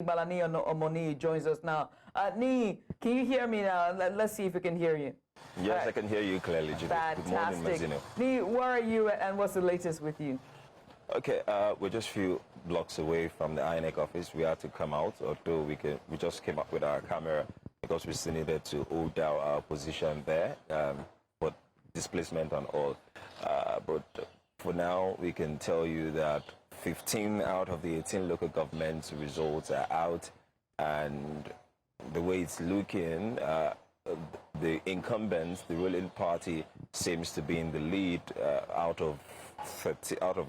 Igbalaniyi Omoniyi joins us now. Ni, can you hear me now? Let's see if we can hear you. Yes, I can hear you clearly, Judith. Fantastic. Good morning, Mazino. Ni, where are you and what's the latest with you? Okay, we're just a few blocks away from the INEC office. We had to come out, although we just came up with our camera because we still needed to hold down our position there, for displacement and all. But for now, we can tell you that 15 out of the 18 local government results are out, and the way it's looking, the incumbents, the ruling party, seems to be in the lead out of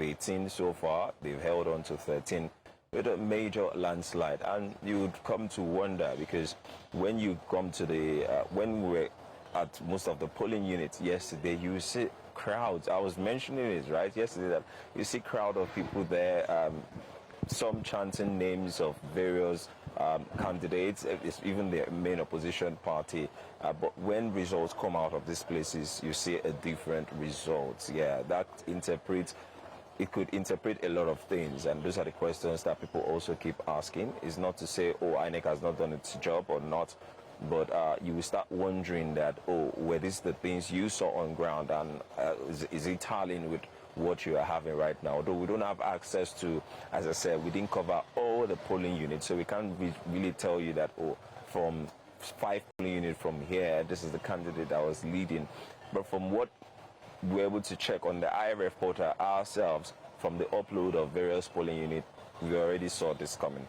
18 so far. They've held on to 13 with a major landslide, and you would come to wonder, because when you come to the when we were at most of the polling units yesterday, you see crowds. I was mentioning it right yesterday that you see crowd of people there, some chanting names of various candidates, even the main opposition party. But when results come out of these places, you see a different results. Yeah, it could interpret a lot of things, and those are the questions that people also keep asking. It's not to say, oh, INEC has not done its job or not, but you will start wondering that, oh, were these the things you saw on ground, and is it tallying with what you are having right now? Although we don't have access to, as I said, we didn't cover all the polling units, so we can't really tell you that, oh, from 5 polling units from here, this is the candidate that was leading. But from what we're able to check on the IRF portal ourselves, from the upload of various polling units, we already saw this coming.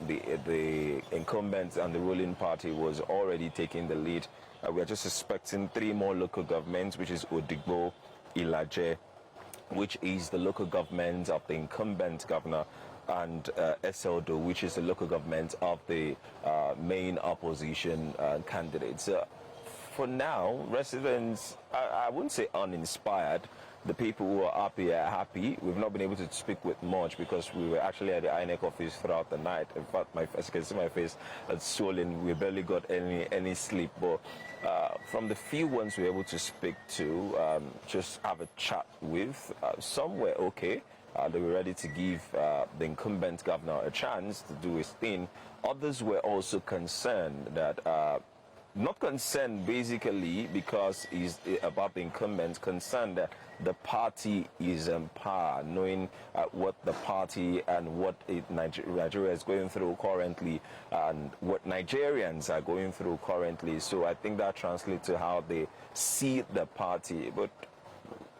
The incumbents and the ruling party was already taking the lead. We are just expecting 3 more local governments, which is Odigbo, Ilaje, which is the local government of the incumbent governor, and Eseldo, which is the local government of the main opposition candidates. For now, residents, I wouldn't say uninspired. The people who are happy are happy. We've not been able to speak with much because we were actually at the INEC office throughout the night. In fact, as you can see, my face is swollen. We barely got any sleep. But from the few ones we were able to speak to, just have a chat with, some were okay. They were ready to give the incumbent governor a chance to do his thing. Others were also concerned that not concerned basically because it's about the incumbents, concerned that the party is in power, knowing what the party and what Nigeria is going through currently and what Nigerians are going through currently. So I think that translates to how they see the party. But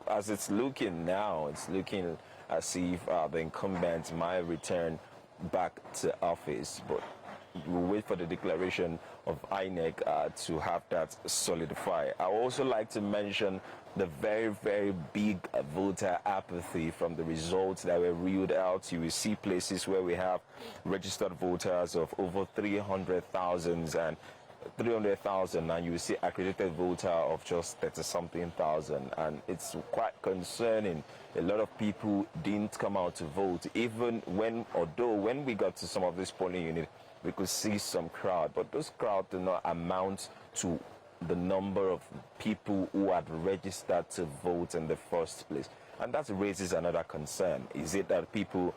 as it's looking now, it's looking as if the incumbents might return back to office. But we'll wait for the declaration of INEC to have that solidify. I also like to mention the very, very big voter apathy from the results that were reeled out. You will see places where we have registered voters of over 300,000 and you will see accredited voter of just 30-something thousand, and it's quite concerning. A lot of people didn't come out to vote, even although when we got to some of this polling unit, we could see some crowd, but those crowds do not amount to the number of people who had registered to vote in the first place. And that raises another concern. Is it that people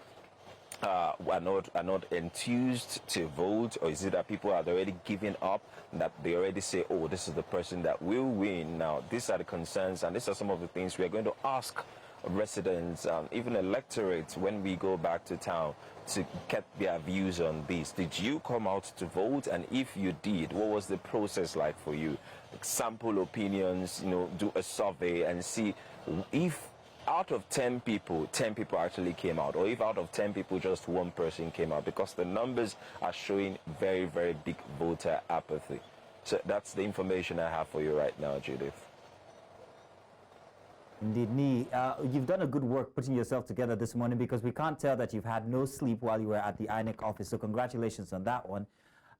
are not enthused to vote, or is it that people are already giving up, that they already say, oh, this is the person that will win? Now, these are the concerns, and these are some of the things we are going to ask residents, even electorates, when we go back to town, to get their views on this. Did you come out to vote? And if you did, what was the process like for you? Sample opinions, do a survey and see if out of 10 people, 10 people actually came out, or if out of 10 people, just 1 person came out, because the numbers are showing very, very big voter apathy. So that's the information I have for you right now, Judith. Indeed, you've done a good work putting yourself together this morning, because we can't tell that you've had no sleep while you were at the INEC office, so congratulations on that one.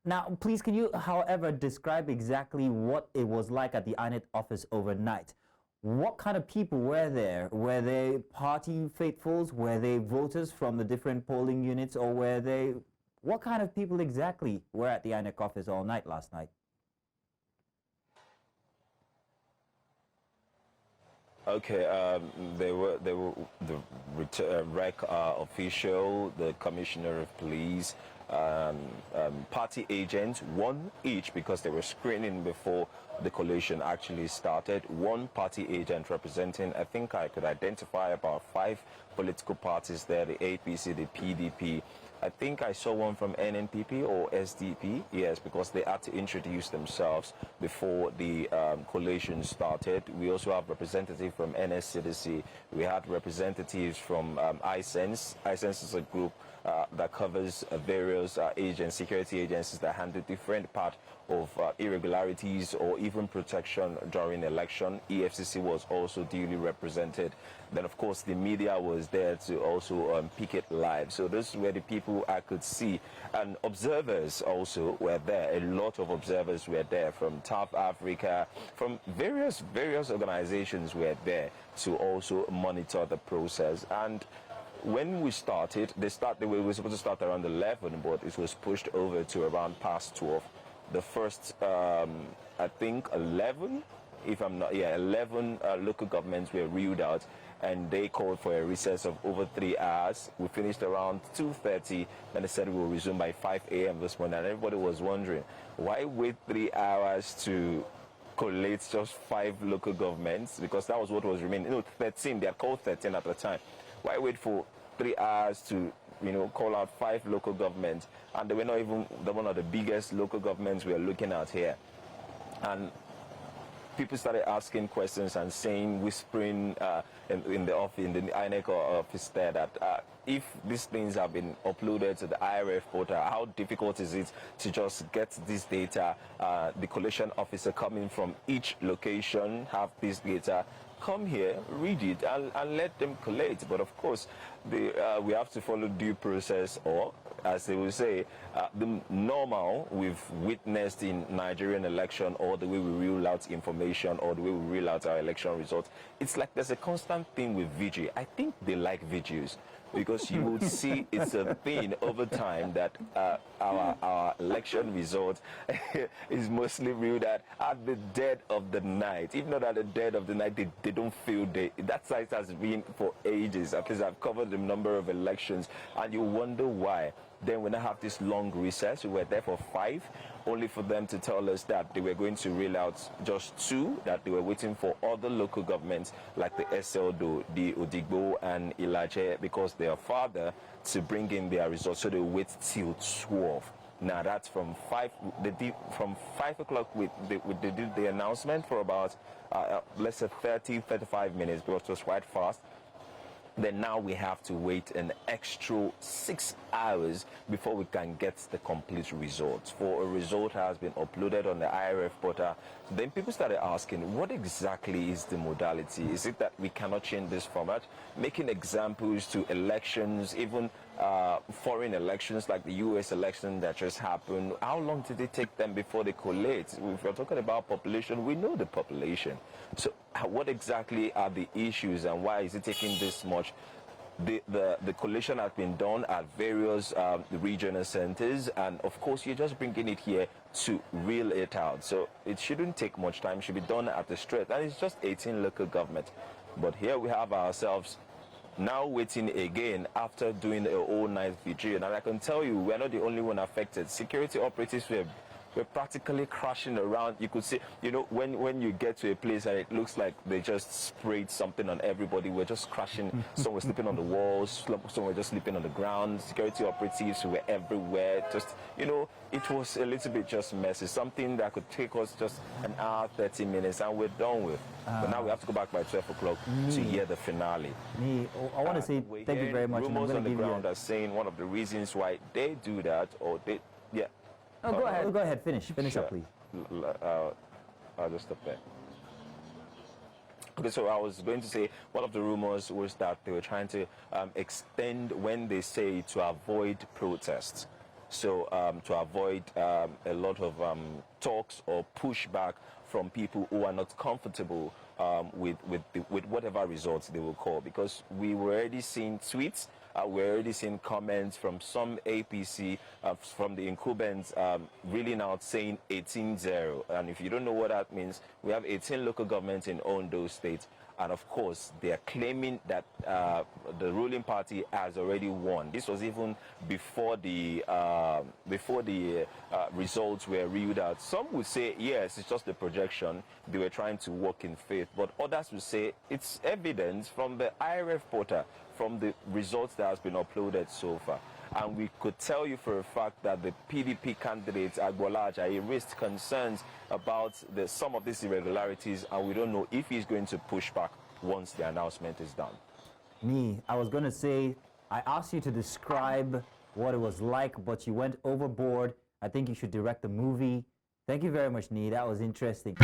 Now, please, can you, however, describe exactly what it was like at the INEC office overnight? What kind of people were there? Were they party faithfuls? Were they voters from the different polling units? Or what kind of people exactly were at the INEC office all night last night? Okay, they were the REC official, the commissioner of police, party agents, one each, because they were screening before the collation actually started. One party agent representing, I think I could identify about 5 political parties there, the APC, the PDP. I think I saw one from NNPP or SDP, yes, because they had to introduce themselves before the collation started. We also have representatives from NSCDC. We had representatives from iSense. iSense is a group that covers various security agencies that handle different part of irregularities or even protection during election. EFCC was also duly represented. Then, of course, the media was there to also pick it live. So those were the people I could see. And observers also were there. A lot of observers were there from South Africa, from various organizations were there to also monitor the process. And when we started, we were supposed to start around 11, but it was pushed over to around past 12. The first, I think 11, if I'm not, 11 local governments were ruled out, and they called for a recess of over 3 hours. We finished around 2:30, and they said we will resume by 5 a.m. this morning, and everybody was wondering, why wait 3 hours to collate just 5 local governments? Because that was what was remaining. 13, they had called 13 at the time. Why wait for 3 hours to, call out 5 local governments? And they were not even one of the biggest local governments we are looking at here. And people started asking questions and saying, whispering in the office, in the INEC office there, that if these things have been uploaded to the IRF portal, how difficult is it to just get this data? The collation officer coming from each location have this data. Come here, read it, and let them collate. But of course, we have to follow due process, or as they will say, the normal we've witnessed in Nigerian election, or the way we rule out information, or the way we rule out our election results. It's like there's a constant thing with VG. I think they like videos, because you will see it's a thing over time that our election result is mostly ruled out at the dead of the night. If not at the dead of the night, they don't feel that site has been for ages. At least I've covered a number of elections, and you wonder why. Then when I have this long recess, we were there for 5, only for them to tell us that they were going to reel out just 2, that they were waiting for other local governments like the SLDO, the Odigbo and Ilaje, because they are farther, to bring in their results. So they wait till 12. Now that's from 5. From 5 o'clock. They did the announcement for about let's say 30-35 minutes, because it was quite fast. Then now we have to wait an extra 6 hours before we can get the complete results. For a result has been uploaded on the IRF portal. Then people started asking, what exactly is the modality? Is it that we cannot change this format? Making examples to elections, even foreign elections like the US election that just happened. How long did it take them before they collate? If we're talking about population, we know the population. So what exactly are the issues, and why is it taking this much? The collation has been done at various regional centers, and of course you're just bringing it here to reel it out. So it shouldn't take much time. It should be done at the straight, and it's just 18 local government. But here we have ourselves now waiting again after doing a whole night vigil. And I can tell you, we're not the only one affected. Security operatives were practically crashing around. You could see, when you get to a place and it looks like they just sprayed something on everybody, we're just crashing. Some were sleeping on the walls, some were just sleeping on the ground. Security operatives were everywhere. Just, it was a little bit just messy. Something that could take us just an hour, 30 minutes, and we're done with. But now we have to go back by 12 o'clock to hear the finale. I want to say thank you very much. Rumours on the ground are saying one of the reasons why they do that, or they, yeah. Oh, go ahead. Go ahead. Finish up, please. I'll just stop there. Okay, so I was going to say one of the rumors was that they were trying to extend when they say to avoid protests. So to avoid a lot of talks or pushback from people who are not comfortable with whatever results they will call, because we were already seeing tweets. We're already seeing comments from some APC, from the incumbents, really now saying 18-0. And if you don't know what that means, we have 18 local governments in Ondo State. and of course, they are claiming that the ruling party has already won. This was even before the results were reeled out. Some would say, yes, it's just the projection. They were trying to work in faith. But others would say it's evidence from the IRF portal, from the results that has been uploaded so far. And we could tell you for a fact that the PDP candidate, Igbalaniyi Omoniyi, raised concerns about some of these irregularities, and we don't know if he's going to push back once the announcement is done. I was going to say, I asked you to describe what it was like, but you went overboard. I think you should direct the movie. Thank you very much, Nee. That was interesting.